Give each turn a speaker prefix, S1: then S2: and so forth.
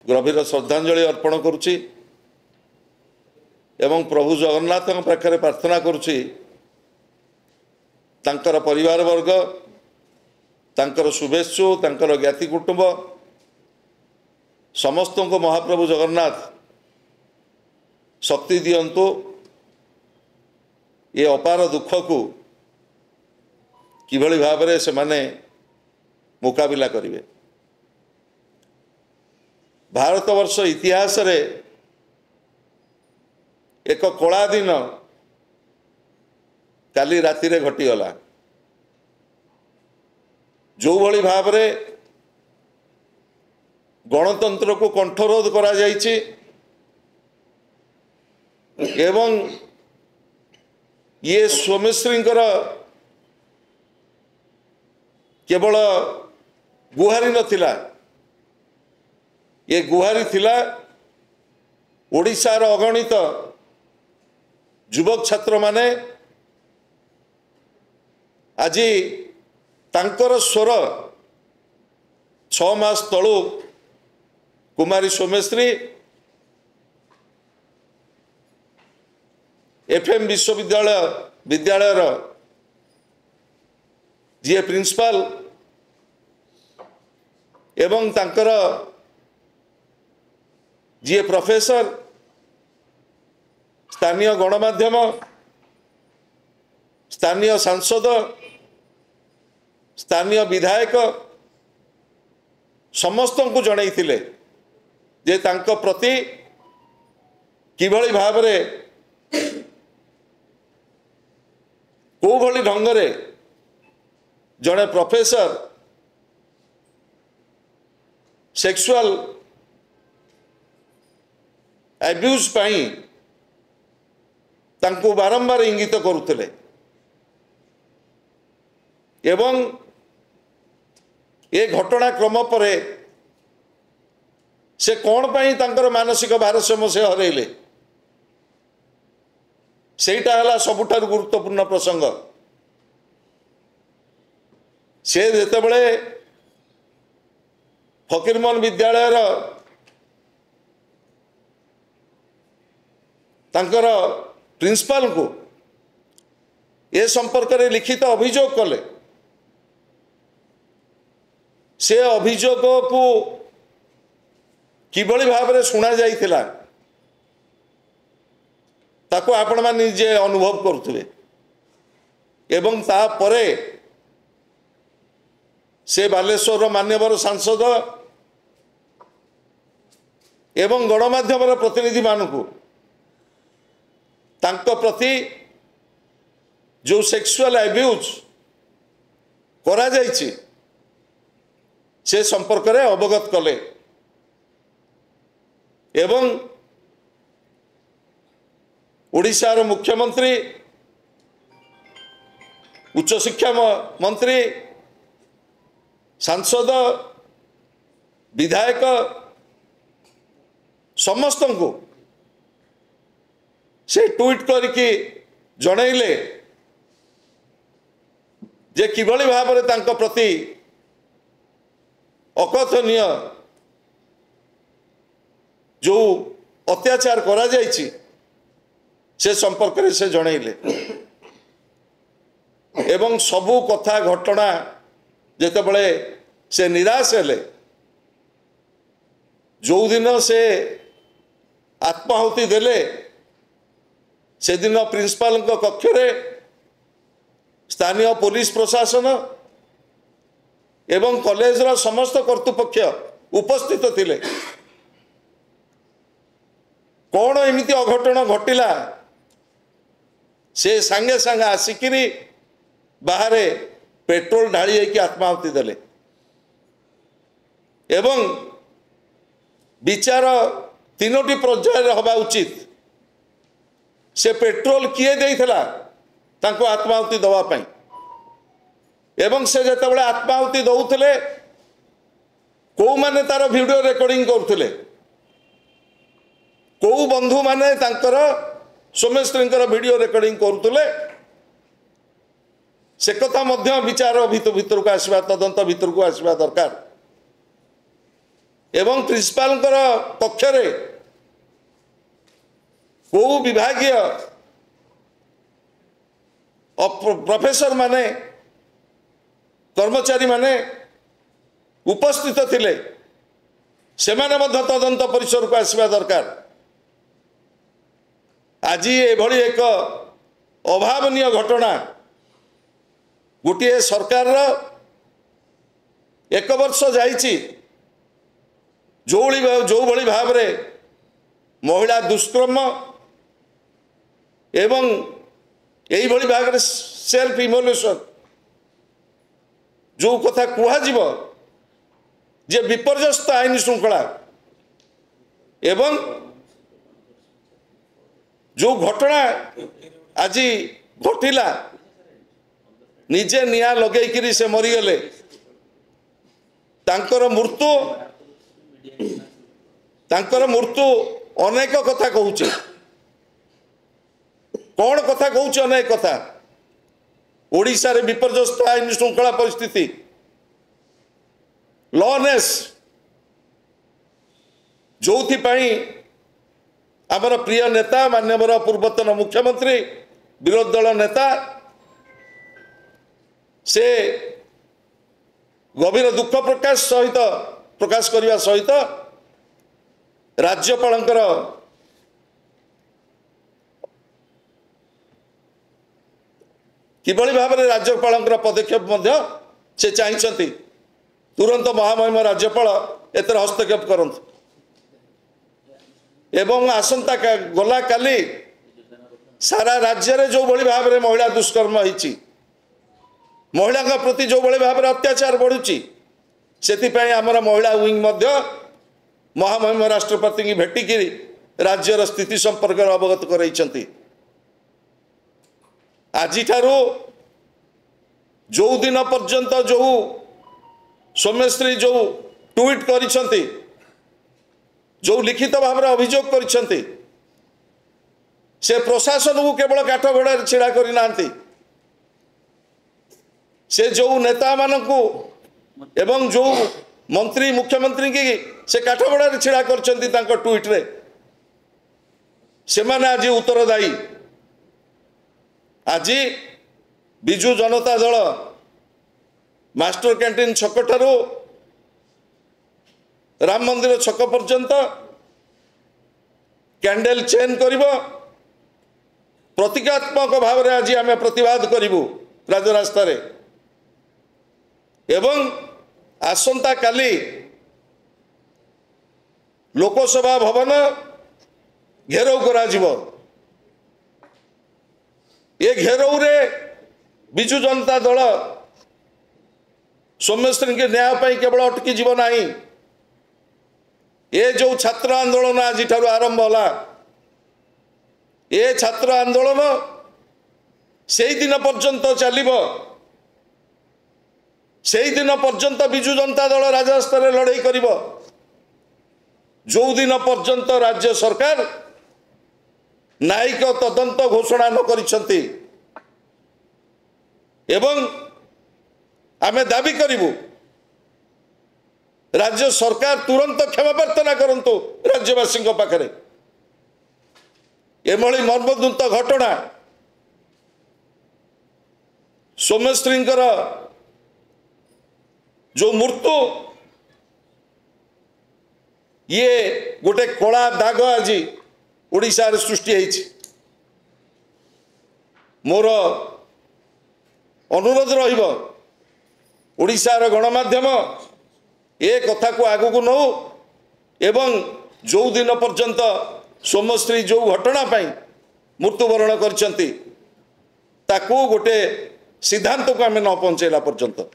S1: गभीर श्रद्धांजलि अर्पण करुच्ची एवं प्रभु जगन्नाथ पाखे प्रार्थना करुच्ची तांकर परिवार वर्ग तांकर शुभेच्छु तांकर ज्ञाति कुटुंब समस्त को महाप्रभु जगन्नाथ शक्ति दियंतु ये अपार दुख को किभली भाव से माने मुकाबिला करिवे। भारतवर्ष इतिहास रे एक कला दिन काली राति रे घटीगला। जो भली भाव रे गणतंत्र को कंठरोध करा जायछि एवं ये स्वामीश्रींकर केवल गुहारी नथिला, ये गुहारी थिला ओडिशार अगणित युवक छात्र माने आज तांकर स्वर 6 मास तलू कुमारी सोमेश्री एफएम विश्वविद्यालय विद्यालयर जी प्रिंसिपल एवं तांकर जी प्रोफेसर स्थानीय गणमाध्यम स्थानीय सांसद स्थानीय विधायक समस्त को जनईथिले जे तांको प्रति किभली भाव रे को भली ढंग रे जड़े प्रोफेसर सेक्सुअल एब्यूज पाई तांको बारंबार इंगित करुतले एवं ये घटनाक्रम पर से कौन पाई तांकर मानसिक भारसाम्य से हरइले सेटा हला सबुठार गुरुत्वपूर्ण प्रसंग। से जेतेबेले फकीरमोहन विद्यालयर तांकर प्रिंसिपल को ए संपर्क में लिखित अभियोग कले से अभियोग को किभली भाव में शुणा जाइथिला ताको आपण मान निजे अनुभव करुथिबे एवं तापरे से बालेश्वर मान्यवर सांसद एवं गणमाध्यम प्रतिनिधि मानकु तांको प्रति जो सेक्सुअल एब्यूज करा जाइछि से संपर्क में अवगत कले एवं ओडिशार मुख्यमंत्री उच्च शिक्षा मंत्री सांसद विधायक समस्त को से ट्वीट करके जनइले जे किभली भाव में तांको प्रति अकथनीय जो अत्याचार करा जाइछि से संपर्क में से जनइले एवं सबू कथा घटना जेतेबेले से निराश हेले जो दिन से आत्माहुति देले से दिन प्रिंसिपल कक्ष रे स्थानीय पुलिस प्रशासन एवं कॉलेज रा समस्त कर्तृपक्ष उपस्थित थिले। कौन एमिति अघटन घटिला से सांगे सांगे आसिकिरी बाहरे पेट्रोल ढाली कि आत्माहुति देले एवं विचार 3टी पर्याय हवा उचित से पेट्रोल किए देइथला तांको आत्माहुति दवा पाई एवं से जेतेबेले आत्माहुति दउथले को माने तार वीडियो रिकॉर्डिंग करथले को बंधु माने तांकर सोमेश्वरींकर वीडियो रिकॉर्डिंग करथले से कथा मध्य विचार भीतर को आसवा तदंत भीतर को आसवा दरकार एवं प्रिंसिपाल पक्षरे को विभागीय प्रोफेसर माने कर्मचारी माने उपस्थित थिले सेमाने मध्य तदंत परिसर को आसवा दरकार। आज एभली एक अभावनीय घटना गोटे सरकार एक वर्ष जाइछि जो भली भाव रे महिला दुष्कर्म एवं यही भली भाव रे सेल्फ इमोलेशन जो कथा कुहाजिब जे विपर्यस्त आईन श्रृंखला एवं जो घटना आज घटिला निजे निया लगेकरी से मरीगले तांकर मृत्यु अनेक कथा कहूचे कौन कथा कहूचे अनेक कथा ओडिशा रे विपर्यस्त आईन श्रृंखला परिस्थिति लॉनेस जो आमर प्रिय नेता माननीय पूर्वतन मुख्यमंत्री विरोधी दल नेता से गभीर दुख प्रकाश करने सहित राज्यपालंकर किभली भाव में राज्यपालंकर पदक्षेप से चाहिए तुरंत महामहिम राज्यपाल एतर हस्तक्षेप करंतु एवं आसंता गला काली सारा राज्य रे जो बड़ी भाव में महिला दुष्कर्म होईची महिला प्रति जो बड़ी भाव में अत्याचार बढ़ुची से आमर महिला विंग महामहिम राष्ट्रपति की भेटिकी राज्यर स्थिति संपर्क अवगत कराइछंती। आज जो दिन पर्यंत जो सौम्यश्री जो ट्वीट करिछंती जो लिखित भाव में अभियोग करिछंती से प्रशासन को केवल काठगढ़ छिड़ा करना से जो नेता मानकू एवं जो मंत्री मुख्यमंत्री की से काठगढ़ छिड़ा करछंती तांको ट्वीट रे से माने आज उत्तरदायी। आज बिजु जनता दल मास्टर कैंटीन छक ठारू राम मंदिर छक पर्यंत कैंडल चेन करिबो प्रतीकात्मक भाव में आज आम प्रतिवाद करूँ राजरास्ता एवं आसंता काली लोकसभा भवन घेराव करा ये घेराव रे बिजु जनता दल सौम्यश्री के न्याय पाई केवल अटकी जीव नहीं ये जो छात्र आंदोलन आज आरंभ होला ये छात्र आंदोलन से दिन पर्यंत चलिबो से दिन पर्यंत बिजु जनता दल राजरास्ता रे लड़ाई करिबो जो दिन पर्यंत राज्य सरकार न्यायिक तदंत घोषणा न करिसंती एवं आमे दाबी करिबु राज्य सरकार तुरंत क्षमा प्रार्थना करंतु राज्यवासी पाखरे एभली मर्मदुंत घटना सौम्यश्री जो मृत्यु ये गोटे कला दाग आज ओडिशा रे सृष्टि होईछि। मोर अनुरोध रहिबो ओडिशा रे गणमाध्यम ए कथा को आगु को नौ एवं जो दिन पर्यंत सौम्यश्री जो घटना पाई मृत्युवरण करछंती ताकू गोटे सिद्धांत को आम न पहुंचेला पर्यंत